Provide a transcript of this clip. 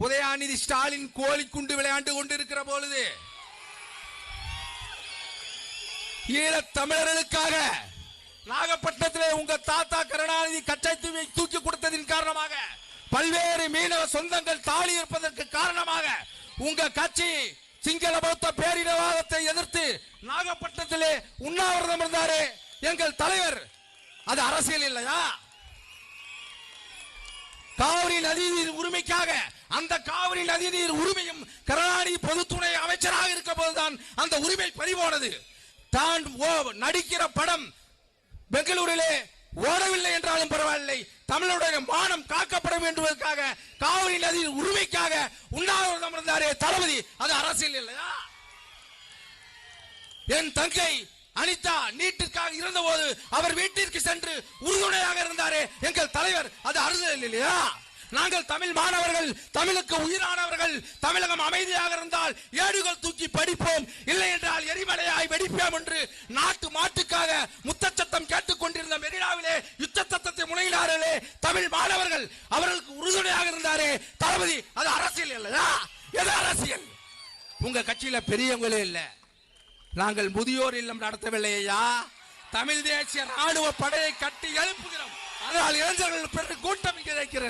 உதயாநிதி ஸ்டாலின் கோழிக்குண்டு விளையாண்டு கொண்டிருக்கிற பொழுது ஈழத் தமிழர்களுக்காக நாகப்பட்டினத்திலே உங்க தாத்தா கருணாநிதி கச்சத்தீவை தூக்கி கொடுத்ததின் காரணமாக பல்வேறு மீனவ சொந்தங்கள் தாலி இருப்பதற்கு காரணமாக உங்க கட்சி சிங்கள பௌத்த பேரினவாதத்தை எதிர்த்து நாகப்பட்டினத்திலே உண்ணாவிரதம் இருந்தாரு எங்கள் தலைவர். அது அரசியல் இல்லையா? காவிரி நதிநீர் உரிமைக்காக அந்த காவிரி நதிநீர் உரிமையும் கருணாநிதி பொதுத்துறை அமைச்சராக இருக்க போதுதான் அந்த உரிமை பறிபோனது. தான் நடிக்கிற படம் பெங்களூரிலே ஓடவில்லை என்றாலும் பரவாயில்லை, தமிழுடைய மானம் காக்கப்படும் என்பதற்காக காவிரி நதியின் உரிமைக்காக உண்ணாவிரதம் இருந்தாரே தளபதி. அது அரசியல் இல்லையா? என் தங்கை அனிதா நீட்டிற்காக இருந்த போது அவர் வீட்டிற்கு சென்று உறுதுணையாக இருந்தாரே எங்கள் தலைவர். அது அரசியல் இல்லையா? நாங்கள் தமிழ் மாணவர்கள், தமிழுக்கு உயிரானவர்கள், தமிழகம் அமைதியாக இருந்தால் ஏடுகள் தூக்கி படிப்போம், இல்லை என்றால் எரிமலையாய் வெடிப்போம் என்று நாட்டு மாட்டுக்காக முத்தச்சத்தம் கேட்டுக் கொண்டிருந்த மெரினாவிலே யுத்த சத்தத்தை முனையினார்களே தமிழ் மாணவர்கள், அவர்களுக்கு உறுதுணையாக இருந்தாரே தளபதி. அது அரசியல் இல்லையா? எது அரசியல்? உங்க கட்சியில பெரியவங்களே இல்ல. நாங்கள் முதியோர் இல்லம் நடத்தவில்லையா? தமிழ் தேசிய ராணுவ படையை கட்டி எழுப்புகிறோம். அதனால் இளைஞர்கள் கூட்டம் கிடைக்கிறது.